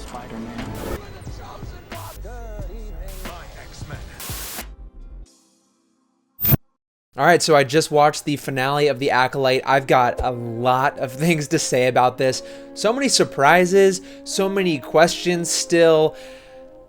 Spider-Man. Alright, so I just watched the finale of The Acolyte. I've got a lot of things to say about this. So many surprises, so many questions still.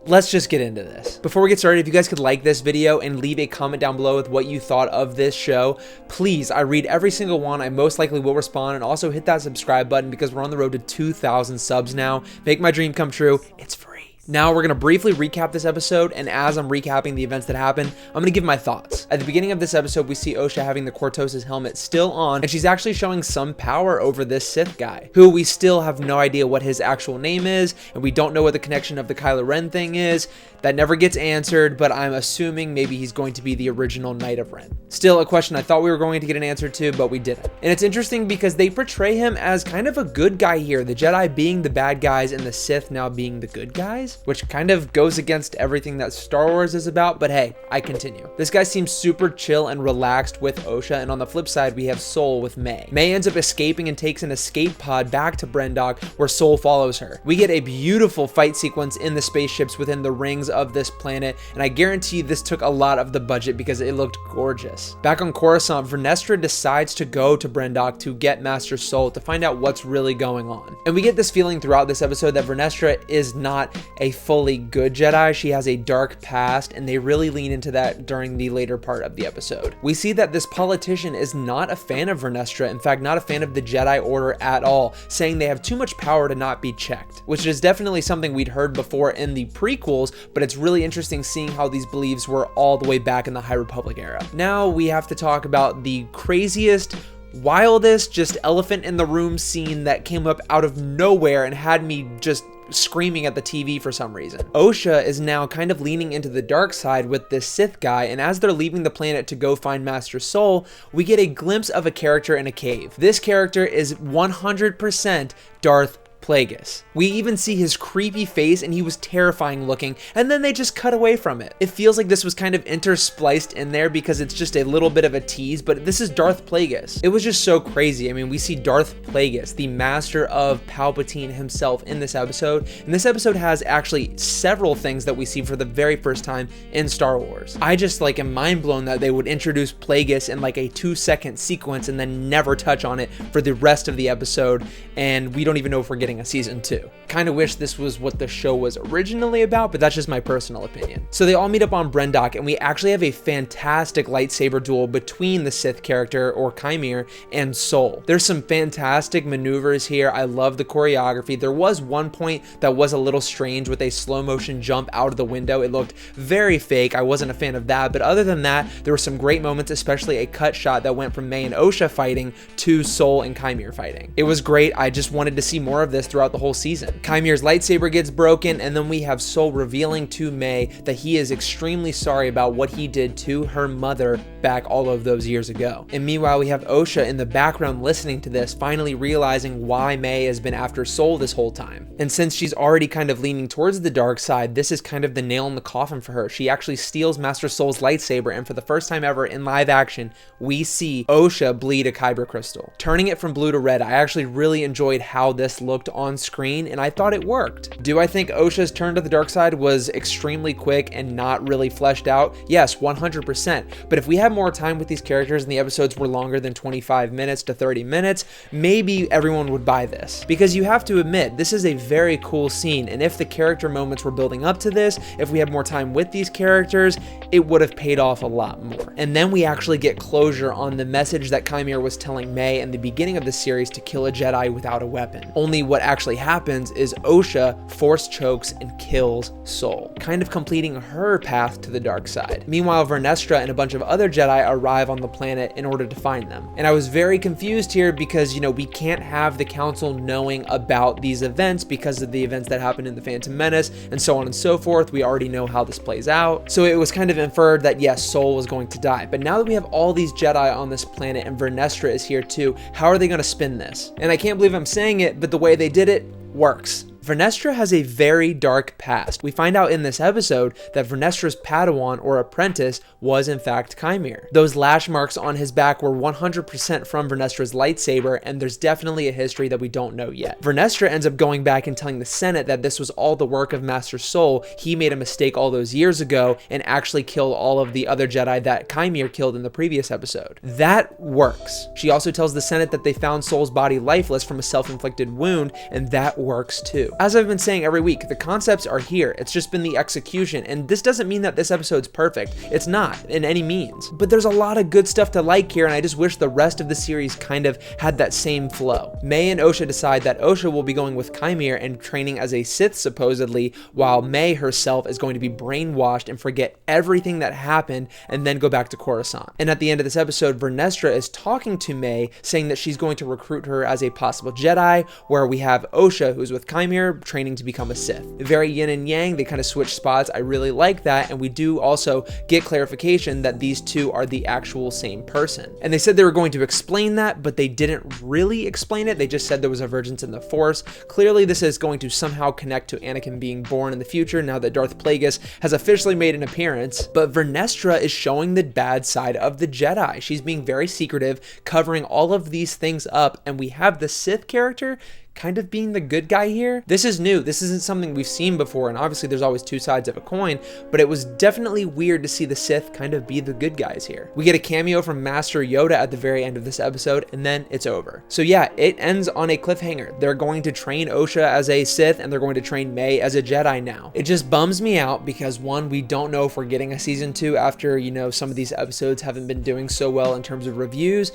Let's just get into this. Before we get started, if you guys could like this video and leave a comment down below with what you thought of this show, please, I read every single one. I most likely will respond, and also hit that subscribe button because we're on the road to 2,000 subs now. Make my dream come true. It's free. Now we're going to briefly recap this episode, and as I'm recapping the events that happened, I'm going to give my thoughts. At the beginning of this episode, we see Osha having the Cortos' helmet still on, and she's actually showing some power over this Sith guy, who we still have no idea what his actual name is, and we don't know what the connection of the Kylo Ren thing is. That never gets answered, but I'm assuming maybe he's going to be the original Knight of Ren. Still a question I thought we were going to get an answer to, but we didn't. And it's interesting because they portray him as kind of a good guy here, the Jedi being the bad guys and the Sith now being the good guys, which kind of goes against everything that Star Wars is about, but hey, I continue. This guy seems super chill and relaxed with Osha, and on the flip side, we have Sol with May. May ends up escaping and takes an escape pod back to Brendok, where Sol follows her. We get a beautiful fight sequence in the spaceships within the rings of this planet, and I guarantee this took a lot of the budget because it looked gorgeous. Back on Coruscant, Vernestra decides to go to Brendok to get Master Sol to find out what's really going on. And we get this feeling throughout this episode that Vernestra is not a fully good Jedi. She has a dark past, and they really lean into that during the later part of the episode. We see that this politician is not a fan of Vernestra, in fact, not a fan of the Jedi Order at all, saying they have too much power to not be checked, which is definitely something we'd heard before in the prequels, but it's really interesting seeing how these beliefs were all the way back in the High Republic era. Now we have to talk about the craziest, wildest, just elephant in the room scene that came up out of nowhere and had me just screaming at the TV for some reason. Osha is now kind of leaning into the dark side with this Sith guy, and as they're leaving the planet to go find Master Sol, we get a glimpse of a character in a cave. This character is 100% Darth Plagueis. We even see his creepy face, and he was terrifying looking, and then they just cut away from it. It feels like this was kind of interspliced in there because it's just a little bit of a tease, but this is Darth Plagueis. It was just so crazy. I mean, we see Darth Plagueis, the master of Palpatine himself, in this episode, and this episode has actually several things that we see for the very first time in Star Wars. I just am mind blown that they would introduce Plagueis in like a 2-second sequence and then never touch on it for the rest of the episode, and we don't even know if we're getting a season 2. Kind of wish this was what the show was originally about, but that's just my personal opinion. So they all meet up on Brendok, and we actually have a fantastic lightsaber duel between the Sith character, or Chimere, and Sol. There's some fantastic maneuvers here. I love the choreography. There was one point that was a little strange with a slow motion jump out of the window. It looked very fake. I wasn't a fan of that, but other than that, there were some great moments, especially a cut shot that went from May and Osha fighting to Sol and Chimere fighting. It was great. I just wanted to see more of this throughout the whole season. Chimere's lightsaber gets broken, and then we have Sol revealing to May that he is extremely sorry about what he did to her mother back all of those years ago. And meanwhile, we have Osha in the background listening to this, finally realizing why May has been after Sol this whole time. And since she's already kind of leaning towards the dark side, this is kind of the nail in the coffin for her. She actually steals Master Sol's lightsaber, and for the first time ever in live action, we see Osha bleed a kyber crystal, turning it from blue to red. I actually really enjoyed how this looked on screen, and I thought it worked. Do I think Osha's turn to the dark side was extremely quick and not really fleshed out? Yes, 100%. But if we had more time with these characters and the episodes were longer than 25 minutes to 30 minutes, maybe everyone would buy this. Because you have to admit, this is a very cool scene, and if the character moments were building up to this, if we had more time with these characters, it would have paid off a lot more. And then we actually get closure on the message that Chimere was telling May in the beginning of the series to kill a Jedi without a weapon. Only what actually happens is Osha force chokes and kills Sol, kind of completing her path to the dark side. Meanwhile, Vernestra and a bunch of other Jedi arrive on the planet in order to find them. And I was very confused here because, we can't have the council knowing about these events because of the events that happened in The Phantom Menace and so on and so forth. We already know how this plays out. So it was kind of inferred that yes, Sol was going to die. But now that we have all these Jedi on this planet and Vernestra is here too, how are they going to spin this? And I can't believe I'm saying it, but the way they did it works. Vernestra has a very dark past. We find out in this episode that Vernestra's Padawan or apprentice was in fact Chimere. Those lash marks on his back were 100% from Vernestra's lightsaber, and there's definitely a history that we don't know yet. Vernestra ends up going back and telling the Senate that this was all the work of Master Soul. He made a mistake all those years ago and actually killed all of the other Jedi that Chimere killed in the previous episode. That works. She also tells the Senate that they found Soul's body lifeless from a self-inflicted wound, and that works too. As I've been saying every week, the concepts are here. It's just been the execution, and this doesn't mean that this episode's perfect. It's not, in any means. But there's a lot of good stuff to like here, and I just wish the rest of the series kind of had that same flow. May and Osha decide that Osha will be going with Chimere and training as a Sith supposedly, while May herself is going to be brainwashed and forget everything that happened and then go back to Coruscant. And at the end of this episode, Vernestra is talking to May, saying that she's going to recruit her as a possible Jedi, where we have Osha, who's with Chimere, training to become a Sith. Very yin and yang, they kind of switch spots. I really like that, and we do also get clarification that these two are the actual same person. And they said they were going to explain that, but they didn't really explain it. They just said there was a divergence in the Force. Clearly, this is going to somehow connect to Anakin being born in the future now that Darth Plagueis has officially made an appearance. But Vernestra is showing the bad side of the Jedi. She's being very secretive, covering all of these things up, and we have the Sith character kind of being the good guy here. This is new. This isn't something we've seen before, and obviously there's always two sides of a coin, but it was definitely weird to see the Sith kind of be the good guys here. We get a cameo from Master Yoda at the very end of this episode, and then it's over. So yeah, it ends on a cliffhanger. They're going to train Osha as a Sith, and they're going to train May as a Jedi now. It just bums me out because, one, we don't know if we're getting a season 2 after, you know, some of these episodes haven't been doing so well in terms of reviews,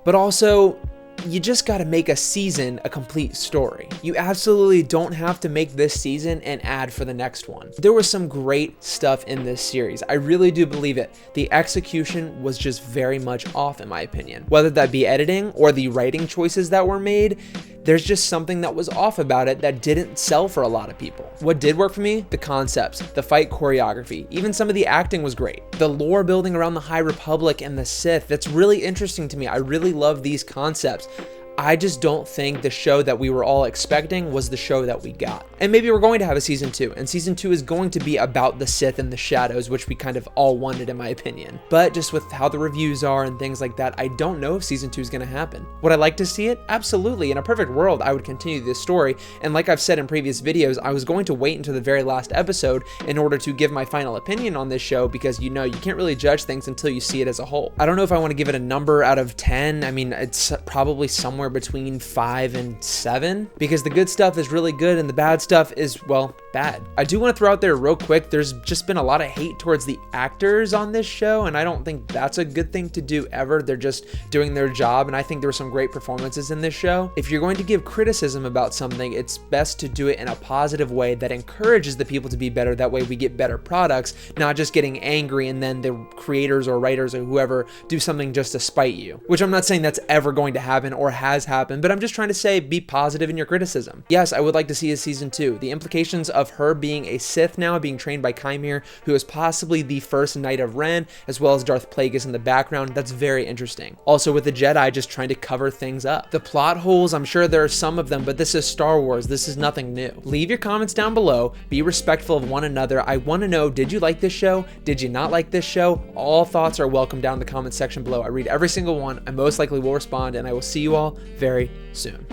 but also, you just gotta make a season a complete story. You absolutely don't have to make this season an ad for the next one. There was some great stuff in this series. I really do believe it. The execution was just very much off, in my opinion. Whether that be editing or the writing choices that were made, there's just something that was off about it that didn't sell for a lot of people. What did work for me? The concepts, the fight choreography, even some of the acting was great. The lore building around the High Republic and the Sith, that's really interesting to me. I really love these concepts. I just don't think the show that we were all expecting was the show that we got. And maybe we're going to have a season 2, and season 2 is going to be about the Sith and the shadows, which we kind of all wanted, in my opinion. But just with how the reviews are and things like that, I don't know if season 2 is going to happen. Would I like to see it? Absolutely. In a perfect world, I would continue this story. And like I've said in previous videos, I was going to wait until the very last episode in order to give my final opinion on this show, because you know, you can't really judge things until you see it as a whole. I don't know if I want to give it a number out of 10. I mean, it's probably somewhere between 5 and 7, because the good stuff is really good and the bad stuff is, well, bad. I do want to throw out there real quick, there's just been a lot of hate towards the actors on this show, and I don't think that's a good thing to do ever. They're just doing their job, and I think there were some great performances in this show. If you're going to give criticism about something, it's best to do it in a positive way that encourages the people to be better. That way we get better products, not just getting angry and then the creators or writers or whoever do something just to spite you, which I'm not saying that's ever going to happen or has happened, but I'm just trying to say be positive in your criticism. Yes, I would like to see a season 2. The implications of her being a Sith now, being trained by Chimere, who is possibly the first Knight of Ren, as well as Darth Plagueis in the background, that's very interesting. Also with the Jedi just trying to cover things up. The plot holes, I'm sure there are some of them, but this is Star Wars. This is nothing new. Leave your comments down below. Be respectful of one another. I want to know, did you like this show? Did you not like this show? All thoughts are welcome down in the comment section below. I read every single one. I most likely will respond, and I will see you all very soon.